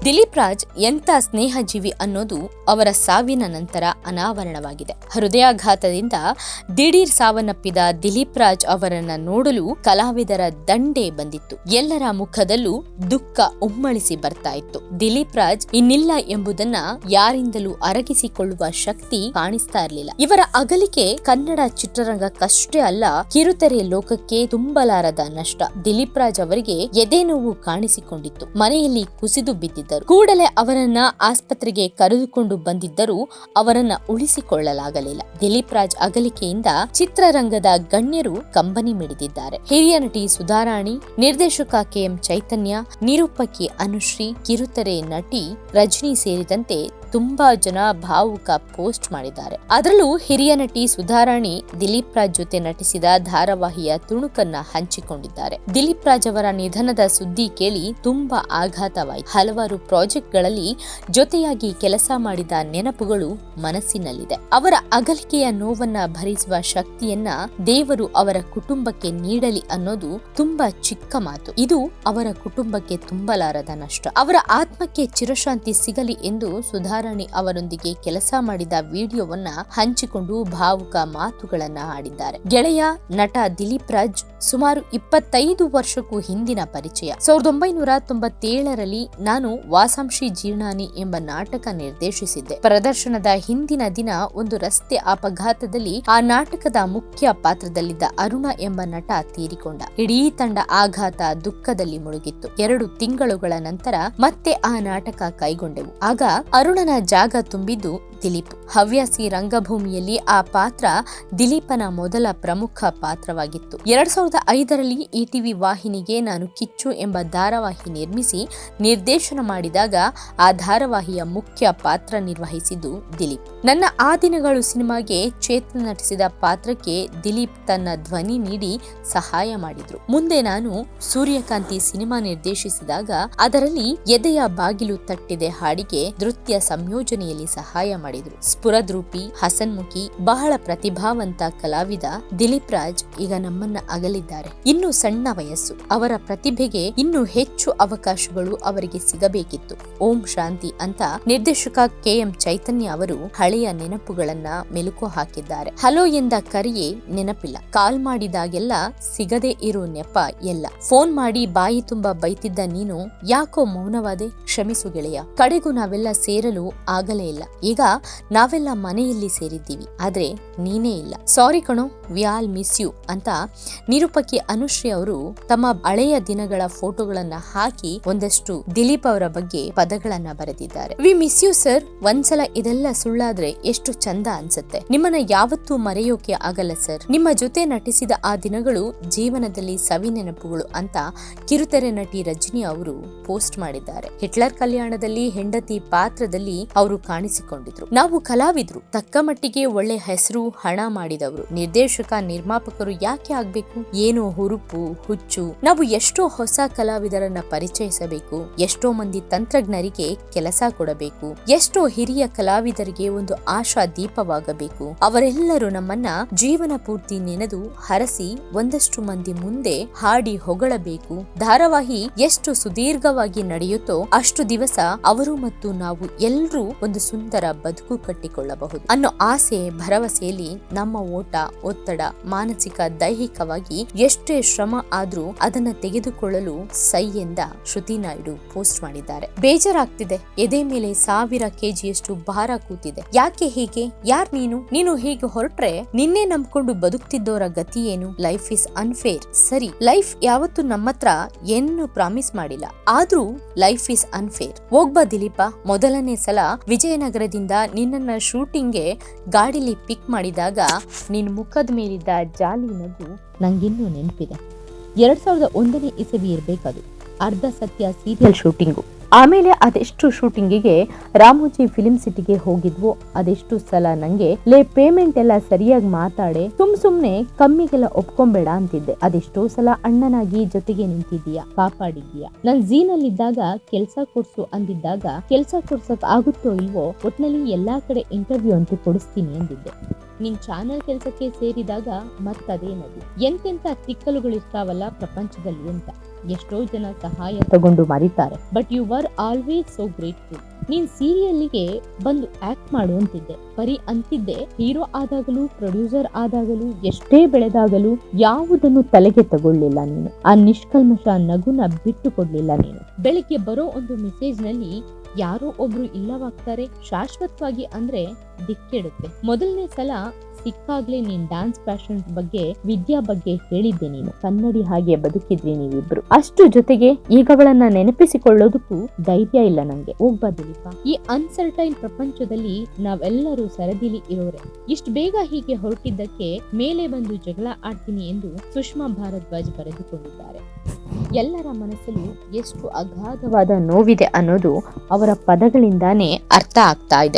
ದಿಲೀಪ್ ರಾಜ್ ಎಂಥ ಸ್ನೇಹಜೀವಿ ಅನ್ನೋದು ಅವರ ಸಾವಿನ ನಂತರ ಅನಾವರಣವಾಗಿದೆ. ಹೃದಯಾಘಾತದಿಂದ ದಿಢೀರ್ ಸಾವನ್ನಪ್ಪಿದ ದಿಲೀಪ್ ರಾಜ್ ಅವರನ್ನ ನೋಡಲು ಕಲಾವಿದರ ದಂಡೇ ಬಂದಿತ್ತು. ಎಲ್ಲರ ಮುಖದಲ್ಲೂ ದುಃಖ ಉಮ್ಮಳಿಸಿ ಬರ್ತಾ ಇತ್ತು. ದಿಲೀಪ್ ರಾಜ್ ಇನ್ನಿಲ್ಲ ಎಂಬುದನ್ನ ಯಾರಿಂದಲೂ ಅರಗಿಸಿಕೊಳ್ಳುವ ಶಕ್ತಿ ಕಾಣಿಸ್ತಾ ಇರಲಿಲ್ಲ. ಇವರ ಅಗಲಿಕೆ ಕನ್ನಡ ಚಿತ್ರರಂಗಕ್ಕಷ್ಟೇ ಅಲ್ಲ, ಕಿರುತೆರೆ ಲೋಕಕ್ಕೆ ತುಂಬಲಾರದ ನಷ್ಟ. ದಿಲೀಪ್ ರಾಜ್ ಅವರಿಗೆ ಎದೆ ನೋವು ಕಾಣಿಸಿಕೊಂಡಿತ್ತು. ಮನೆಯಲ್ಲಿ ಕುಸಿದು ಬಿದ್ದಿದ್ದರು. ಕೂಡಲೇ ಅವರನ್ನ ಆಸ್ಪತ್ರೆಗೆ ಕರೆದುಕೊಂಡು ಬಂದಿದ್ದರೂ ಅವರನ್ನ ಉಳಿಸಿಕೊಳ್ಳಲಾಗಲಿಲ್ಲ. ದಿಲೀಪ್ ರಾಜ್ ಅಗಲಿಕೆಯಿಂದ ಚಿತ್ರರಂಗದ ಗಣ್ಯರು ಕಂಬನಿ ಮಿಡಿದಿದ್ದಾರೆ. ಹಿರಿಯ ನಟಿ ಸುಧಾರಾಣಿ, ನಿರ್ದೇಶಕ KM ಚೈತನ್ಯ, ನಿರೂಪಕಿ ಅನುಶ್ರೀ, ಕಿರುತೆರೆ ನಟಿ ರಜನಿ ಸೇರಿದಂತೆ ತುಂಬಾ ಜನ ಭಾವುಕ ಪೋಸ್ಟ್ ಮಾಡಿದ್ದಾರೆ. ಅದರಲ್ಲೂ ಹಿರಿಯ ನಟಿ ಸುಧಾರಾಣಿ ದಿಲೀಪ್ ರಾಜ್ ಜೊತೆ ನಟಿಸಿದ ಧಾರಾವಾಹಿಯ ತುಣುಕನ್ನ ಹಂಚಿಕೊಂಡಿದ್ದಾರೆ. ದಿಲೀಪ್ ರಾಜ್ ಅವರ ನಿಧನದ ಸುದ್ದಿ ಕೇಳಿ ತುಂಬಾ ಆಘಾತವಾಯಿತು. ಹಲವಾರು ಪ್ರಾಜೆಕ್ಟ್ ಗಳಲ್ಲಿ ಜೊತೆಯಾಗಿ ಕೆಲಸ ಮಾಡಿದ ನೆನಪುಗಳು ಮನಸ್ಸಿನಲ್ಲಿದೆ. ಅವರ ಅಗಲಿಕೆಯ ನೋವನ್ನ ಭರಿಸುವ ಶಕ್ತಿಯನ್ನ ದೇವರು ಅವರ ಕುಟುಂಬಕ್ಕೆ ನೀಡಲಿ ಅನ್ನೋದು ತುಂಬಾ ಚಿಕ್ಕ ಮಾತು. ಇದು ಅವರ ಕುಟುಂಬಕ್ಕೆ ತುಂಬಲಾರದ ನಷ್ಟ. ಅವರ ಆತ್ಮಕ್ಕೆ ಚಿರಶಾಂತಿ ಸಿಗಲಿ ಎಂದು ಸುಧಾರಾಣಿ ಅವರೊಂದಿಗೆ ಕೆಲಸ ಮಾಡಿದ ವಿಡಿಯೋವನ್ನ ಹಂಚಿಕೊಂಡು ಭಾವುಕ ಮಾತುಗಳನ್ನ ಆಡಿದ್ದಾರೆ. ಗೆಳೆಯ ನಟ ದಿಲೀಪ್ ರಾಜ್ ಸುಮಾರು 25 ವರ್ಷಕ್ಕೂ ಹಿಂದಿನ ಪರಿಚಯ. 1997ರಲ್ಲಿ ನಾನು ವಾಸಾಂಶಿ ಜೀರ್ಣಾನಿ ಎಂಬ ನಾಟಕ ನಿರ್ದೇಶಿಸಿದ್ದೆ. ಪ್ರದರ್ಶನದ ಹಿಂದಿನ ದಿನ ಒಂದು ರಸ್ತೆ ಅಪಘಾತದಲ್ಲಿ ಆ ನಾಟಕದ ಮುಖ್ಯ ಪಾತ್ರದಲ್ಲಿದ್ದ ಅರುಣ ಎಂಬ ನಟ ತೀರಿಕೊಂಡ. ಇಡೀ ತಂಡ ಆಘಾತ ದುಃಖದಲ್ಲಿ ಮುಳುಗಿತ್ತು. 2 ತಿಂಗಳುಗಳ ನಂತರ ಮತ್ತೆ ಆ ನಾಟಕ ಕೈಗೊಂಡೆವು. ಆಗ ಅರುಣನ ಜಾಗ ತುಂಬಿದ್ದು ದಿಲೀಪ್. ಹವ್ಯಾಸಿ ರಂಗಭೂಮಿಯಲ್ಲಿ ಆ ಪಾತ್ರ ದಿಲೀಪನ ಮೊದಲ ಪ್ರಮುಖ ಪಾತ್ರವಾಗಿತ್ತು. 2005ರಲ್ಲಿ ETV ವಾಹಿನಿಗೆ ನಾನು ಕಿಚ್ಚು ಎಂಬ ಧಾರಾವಾಹಿ ನಿರ್ಮಿಸಿ ನಿರ್ದೇಶನ ಮಾಡಿದಾಗ ಆ ಧಾರಾವಾಹಿಯ ಮುಖ್ಯ ಪಾತ್ರ ನಿರ್ವಹಿಸಿದ್ದು ದಿಲೀಪ್. ನನ್ನ ಆ ದಿನಗಳು ಸಿನಿಮಾಗೆ ಚೇತನ್ ನಟಿಸಿದ ಪಾತ್ರಕ್ಕೆ ದಿಲೀಪ್ ತನ್ನ ಧ್ವನಿ ನೀಡಿ ಸಹಾಯ ಮಾಡಿದ್ರು. ಮುಂದೆ ನಾನು ಸೂರ್ಯಕಾಂತಿ ಸಿನಿಮಾ ನಿರ್ದೇಶಿಸಿದಾಗ ಅದರಲ್ಲಿ ಎದೆಯ ಬಾಗಿಲು ತಟ್ಟಿದೆ ಹಾಡಿಗೆ ನೃತ್ಯ ಸಂಯೋಜನೆಯಲ್ಲಿ ಸಹಾಯ ಮಾಡಿದ್ರು. ಸ್ಫುರದ್ರೂಪಿ, ಹಸನ್ಮುಖಿ, ಬಹಳ ಪ್ರತಿಭಾವಂತ ಕಲಾವಿದ ದಿಲೀಪ್ ರಾಜ್ ಈಗ ನಮ್ಮನ್ನ ಅಗಲಿದ್ದಾರೆ. ಇನ್ನು ಸಣ್ಣ ವಯಸ್ಸು. ಅವರ ಪ್ರತಿಭೆಗೆ ಇನ್ನೂ ಹೆಚ್ಚು ಅವಕಾಶಗಳು ಅವರಿಗೆ ಸಿಗಬೇಕಿತ್ತು. ಓಂ ಶಾಂತಿ ಅಂತ ನಿರ್ದೇಶಕ KM ಚೈತನ್ಯ ಅವರು ಹಳೆಯ ನೆನಪುಗಳನ್ನ ಮೆಲುಕು ಹಾಕಿದ್ದಾರೆ. ಹಲೋ ಎಂದ ಕರೆಯೇ ನೆನಪಿಲ್ಲ, ಕಾಲ್ ಮಾಡಿದಾಗೆಲ್ಲ ಸಿಗದೆ ಇರೋ ನೆಪ ಎಲ್ಲ, ಫೋನ್ ಮಾಡಿ ಬಾಯಿ ತುಂಬಾ ಬೈತಿದ್ದ ನೀನು ಯಾಕೋ ಮೌನವಾದೆ, ಕ್ಷಮಿಸು ಗೆಳೆಯ, ಕಡೆಗೂ ನಾವೆಲ್ಲ ಸೇರಲು ಆಗಲೇ ಇಲ್ಲ. ಈಗ ನಾವೆಲ್ಲ ಮನೆಯಲ್ಲಿ ಸೇರಿದ್ದೀವಿ, ಆದ್ರೆ ನೀನೇ ಇಲ್ಲ, ಸಾರಿ ಕಣೋ, ವಿ ಆಲ್ ಮಿಸ್ ಯು ಅಂತ ನಿರೂಪಕಿ ಅನುಶ್ರೀ ಅವರು ತಮ್ಮ ಹಳೆಯ ದಿನಗಳ ಫೋಟೋಗಳನ್ನ ಹಾಕಿ ಒಂದಷ್ಟು ದಿಲೀಪ್ ಅವರ ಬಗ್ಗೆ ಪದಗಳನ್ನ ಬರೆದಿದ್ದಾರೆ. We miss you sir. ಒಂದ್ಸಲ ಇದೆಲ್ಲ ಸುಳ್ಳಾದ್ರೆ ಎಷ್ಟು ಚಂದ ಅನ್ಸುತ್ತೆ. ನಿಮ್ಮನ್ನ ಯಾವತ್ತೂ ಮರೆಯೋಕೆ ಆಗಲ್ಲ ಸರ್. ನಿಮ್ಮ ಜೊತೆ ನಟಿಸಿದ ಆ ದಿನಗಳು ಜೀವನದಲ್ಲಿ ಸವಿ ನೆನಪುಗಳು ಅಂತ ಕಿರುತೆರೆ ನಟಿ ರಜನಿ ಅವರು ಪೋಸ್ಟ್ ಮಾಡಿದ್ದಾರೆ. ಹಿಟ್ಲರ್ ಕಲ್ಯಾಣದಲ್ಲಿ ಹೆಂಡತಿ ಪಾತ್ರದಲ್ಲಿ ಅವರು ಕಾಣಿಸಿಕೊಂಡಿದ್ರು. ನಾವು ಕಲಾವಿದ್ರು, ತಕ್ಕ ಮಟ್ಟಿಗೆ ಒಳ್ಳೆ ಹೆಸರು ಹಣ ಮಾಡಿದವರು. ನಿರ್ದೇಶಕ ನಿರ್ಮಾಪಕರು ಯಾಕೆ ಆಗ್ಬೇಕು? ಏನೋ ಹುರುಪು ಹುಚ್ಚು. ನಾವು ಎಷ್ಟೋ ಹೊಸ ಕಲಾವಿದರನ್ನ ಪರಿಚಯಿಸಬೇಕು, ಎಷ್ಟೋ ಮಂದಿ ತಂತ್ರಜ್ಞರಿಗೆ ಕೆಲಸ ಕೊಡಬೇಕು, ಎಷ್ಟೋ ಹಿರಿಯ ಕಲಾವಿದರಿಗೆ ಒಂದು ಆಶಾ ದೀಪವಾಗಬೇಕು. ಅವರೆಲ್ಲರೂ ನಮ್ಮನ್ನ ಜೀವನ ಪೂರ್ತಿ ನೆನೆದು ಹರಸಿ ಒಂದಷ್ಟು ಮಂದಿ ಮುಂದೆ ಹಾಡಿ ಹೊಗಳಬೇಕು. ಧಾರಾವಾಹಿ ಎಷ್ಟು ಸುದೀರ್ಘವಾಗಿ ನಡೆಯುತ್ತೋ ಅಷ್ಟು ದಿವಸ ಅವರು ಮತ್ತು ನಾವು ಎಲ್ಲರೂ ಒಂದು ಸುಂದರ ಬದುಕು ಕಟ್ಟಿಕೊಳ್ಳಬಹುದು ಅನ್ನೋ ಆಸೆ ಭರವಸೆಯಲ್ಲಿ ನಮ್ಮ ಓಟ, ಒತ್ತಡ, ಮಾನಸಿಕ ದೈಹಿಕವಾಗಿ ಎಷ್ಟೇ ಶ್ರಮ ಆದ್ರೂ ಅದನ್ನ ತೆಗೆದುಕೊಳ್ಳಲು ಸೈ ಎಂದ ಶ್ರುತಿ ನಾಯ್ಡು ಪೋಸ್ಟ್ ಮಾಡಿದ್ದಾರೆ. ಬೇಜಾರಾಗ್ತಿದೆ, ಎದೆ ಮೇಲೆ 1000 kgಯಷ್ಟು ಭಾರ ಕೂತಿದೆ. ಯಾಕೆ ಹೀಗೆ? ಯಾರ್ ನೀನು ಹೀಗೆ ಹೊರಟ್ರೆ ನಿನ್ನೆ ನಂಬ್ಕೊಂಡು ಬದುಕ್ತಿದ್ದವರ ಗತಿ ಏನು? Life is unfair. ಸರಿ, ಲೈಫ್ ಯಾವತ್ತು ನಮ್ಮತ್ರ ಏನು ಪ್ರಾಮಿಸ್ ಮಾಡಿಲ್ಲ, ಆದ್ರೂ ಲೈಫ್ ಇಸ್ ಅನ್ಫೇರ್. ಹೋಗ್ಬಾ ದಿಲೀಪ. ಮೊದಲನೇ ಸಲ ವಿಜಯನಗರದಿಂದ ನಿನ್ನನ್ನ ಶೂಟಿಂಗ್ಗೆ ಗಾಡಿಲಿ ಪಿಕ್ ಮಾಡಿದಾಗ ನಿನ್ ಮುಖದ ಮೇಲಿದ್ದ ಜಾಲಿ ನಗು ನಂಗಿನ್ನೂ ನೆನಪಿದೆ. 2001ನೇ ಇಸವಿ ಇರ್ಬೇಕದು. ಅರ್ಧ ಸತ್ಯ ಸೀರಿಯಲ್ ಶೂಟಿಂಗು. ಆಮೇಲೆ ಅದೆಷ್ಟು ಶೂಟಿಂಗಿಗೆ ರಾಮೋಜಿ ಫಿಲ್ಮ್ ಸಿಟಿಗೆ ಹೋಗಿದ್ವು. ಅದೆಷ್ಟು ಸಲ ನಂಗೆ ಪೇಮೆಂಟ್ ಎಲ್ಲ ಸರಿಯಾಗಿ ಮಾತಾಡೆ, ಸುಮ್ನೆ ಕಮ್ಮಿಗೆಲ್ಲ ಒಪ್ಕೊಂಬೇಡ ಅಂತಿದ್ದೆ. ಅದೆಷ್ಟೋ ಸಲ ಅಣ್ಣನಾಗಿ ಜೊತೆಗೆ ನಿಂತಿದ್ದೀಯಾ, ಕಾಪಾಡಿದ್ದೀಯಾ. ನನ್ ಝೀನಲ್ಲಿದ್ದಾಗ ಕೆಲ್ಸ ಕೊಡ್ಸು ಅಂದಿದ್ದಾಗ ಕೆಲ್ಸ ಕೊಡ್ಸಕ್ ಆಗುತ್ತೋ ಇಲ್ವೋ, ಒಟ್ನಲ್ಲಿ ಎಲ್ಲಾ ಕಡೆ ಇಂಟರ್ವ್ಯೂ ಅಂತೂ ಕೊಡಿಸ್ತೀನಿ ಅಂದಿದ್ದೆ. ನಿನ್ ಚಾನಲ್ ಕೆಲ್ಸಕ್ಕೆ ಸೇರಿದಾಗ ಮತ್ತದೇ ನದಿ. ಎಂತೆಂತ ತಿಕ್ಕಲುಗಳಿರ್ತಾವಲ್ಲ ಪ್ರಪಂಚದಲ್ಲಿ ಅಂತ. ಎಷ್ಟೋ ಜನ ಸಹಾಯ ತಗೊಂಡು ಮರಿತಾರೆ, but you were always so grateful. ನೀನ್ ಸೀರಿಯಲ್ಗೆ ಬಂದು ಆಕ್ಟ್ ಮಾಡು ಅಂತಿದ್ದೆ, ಬರೀ ಅಂತಿದ್ದೆ. ಹೀರೋ ಆದಾಗಲೂ ಪ್ರೊಡ್ಯೂಸರ್ ಆದಾಗಲೂ ಎಷ್ಟೇ ಬೆಳೆದಾಗಲೂ ಯಾವುದನ್ನು ತಲೆಗೆ ತಗೊಳ್ಳಿಲ್ಲ ನೀನು. ಆ ನಿಷ್ಕಲ್ಮಶ ನಗುನ ಬಿಟ್ಟು ಕೊಡ್ಲಿಲ್ಲ ನೀನು. ಬೆಳಿಗ್ಗೆ ಬರೋ ಒಂದು ಮೆಸೇಜ್ ನಲ್ಲಿ ಯಾರೋ ಒಬ್ರು ಇಲ್ಲವಾಗ್ತಾರೆ ಶಾಶ್ವತವಾಗಿ ಅಂದ್ರೆ ದಿಕ್ಕೆಡುತ್ತೆ. ಮೊದಲನೇ ಸಲ ಸಿಕ್ಕಾಗ್ಲೇ ನೀನ್ ಡ್ಯಾನ್ಸ್ ಪ್ಯಾಷನ್ ಬಗ್ಗೆ, ವಿದ್ಯಾ ಬಗ್ಗೆ ಹೇಳಿದ್ದೆ ನೀನು. ಕನ್ನಡಿ ಹಾಗೆ ಬದುಕಿದ್ರಿ ನೀವಿಬ್ರು. ಅಷ್ಟು ಜೊತೆಗೆ ಈಗ ಅವಳನ್ನ ನೆನಪಿಸಿಕೊಳ್ಳೋದಕ್ಕೂ ಧೈರ್ಯ ಇಲ್ಲ ನಂಗೆ. ಹೋಗ್ಬಾ ದಿಲೀಪ, ಈ ಅನ್ಸರ್ಟೈನ್ ಪ್ರಪಂಚದಲ್ಲಿ ನಾವೆಲ್ಲರೂ ಸರದಿಲಿ ಇರೋರೆ. ಇಷ್ಟು ಬೇಗ ಹೀಗೆ ಹೊರಟಿದ್ದಕ್ಕೆ ಮೇಲೆ ಬಂದು ಜಗಳ ಆಡ್ತೀನಿ ಎಂದು ಸುಷ್ಮಾ ಭಾರದ್ವಾಜ್ ಬರೆದುಕೊಂಡಿದ್ದಾರೆ. ಎಲ್ಲರ ಮನಸ್ಸಲ್ಲೂ ಎಷ್ಟು ಅಗಾಧವಾದ ನೋವಿದೆ ಅನ್ನೋದು ಅವರ ಪದಗಳಿಂದಾನೇ ಅರ್ಥ ಆಗ್ತಾ ಇದೆ.